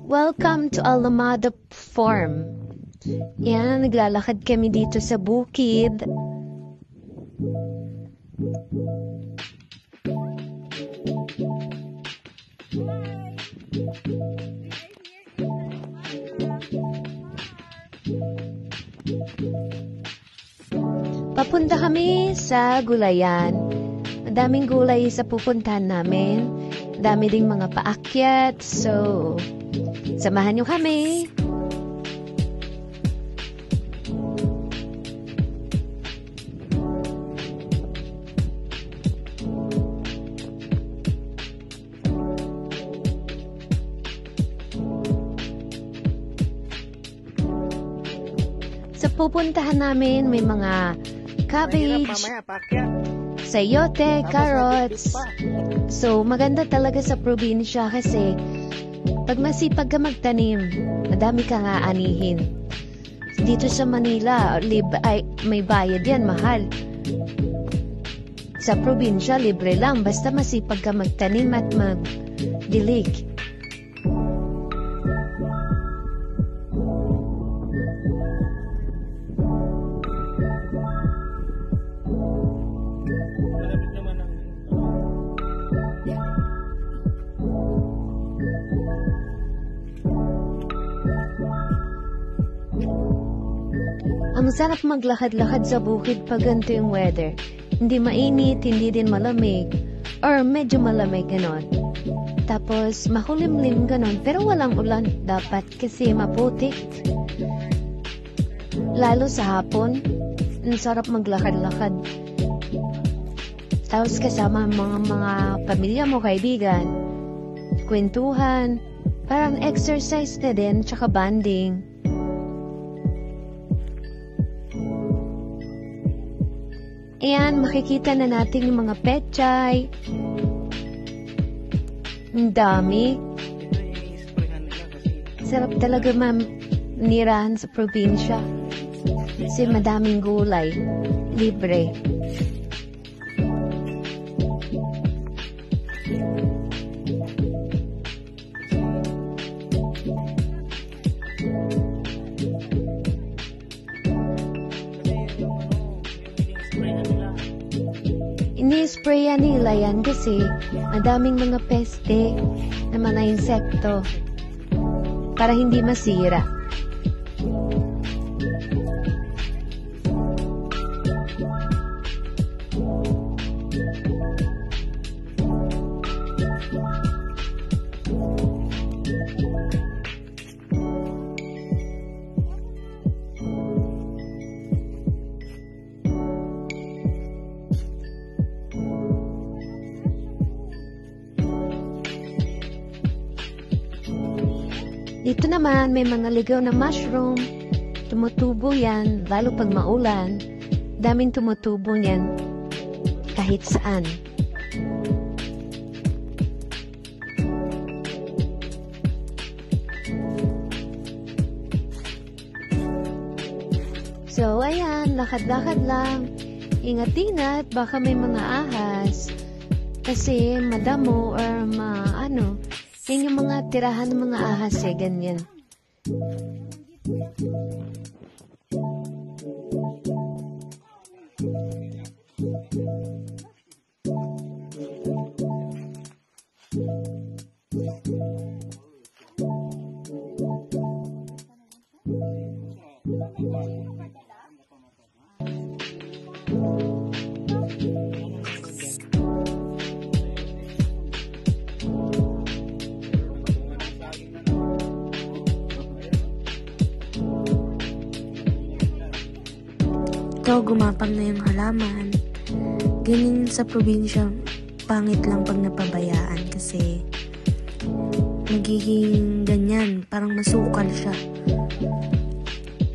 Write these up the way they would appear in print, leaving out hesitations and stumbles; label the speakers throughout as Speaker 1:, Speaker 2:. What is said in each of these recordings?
Speaker 1: Welcome to Alamada Farm. Yan, naglalakad kami dito sa bukid. Papunta kami sa gulayan. Madaming gulay sa pupuntahan namin. Dami ding mga paakyat. So, samahan niyo kami. Sa pupuntahan namin, may mga cabbage, sayote, carrots. So, maganda talaga sa probinsya kasi pag masipag ka magtanim, madami kang aanihin. Dito sa Manila, may bayad yan, mahal. Sa probinsya, libre lang, basta masipag ka magtanim at magdilig. Ang sarap maglakad-lakad sa bukid pag ganito yung weather. Hindi mainit, hindi din malamig, or medyo malamig ganon. Tapos makulimlim ganon, pero walang ulan dapat kasi maputik. Lalo sa hapon, ang sarap maglakad-lakad. Tapos kasama mga pamilya mo, kaibigan, kwentuhan, parang exercise na din, tsaka bonding. Ayan, makikita na natin yung mga pechay. Ang dami. Sarap talaga manirahan sa probinsya. Kasi madaming gulay. Libre. Ini-sprayan nila yan kasi madaming mga peste na mga insekto para hindi masira. Dito naman, may mga ligaw na mushroom. Tumutubo yan, lalo pag maulan. Daming tumutubo yan, kahit saan. So, ayan, lakad-lakad lang. Ingat-ingat, baka may mga ahas. Kasi madamo or yan yung mga tirahan ng mga ahas ganyan.
Speaker 2: Ito, gumapang na yung halaman. Ganyan sa probinsya, pangit lang pag napabayaan kasi magiging ganyan, parang masukal siya.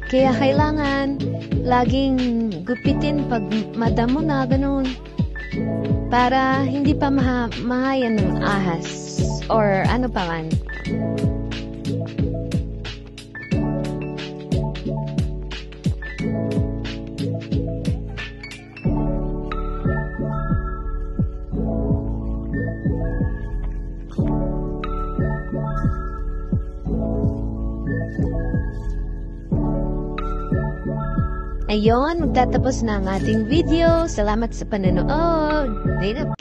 Speaker 1: Kaya kailangan laging gupitin pag madamo na ganun para hindi pa mahayan ng ahas or ano pa man. Ayun, magtatapos na ang ating video. Salamat sa panonood. Later,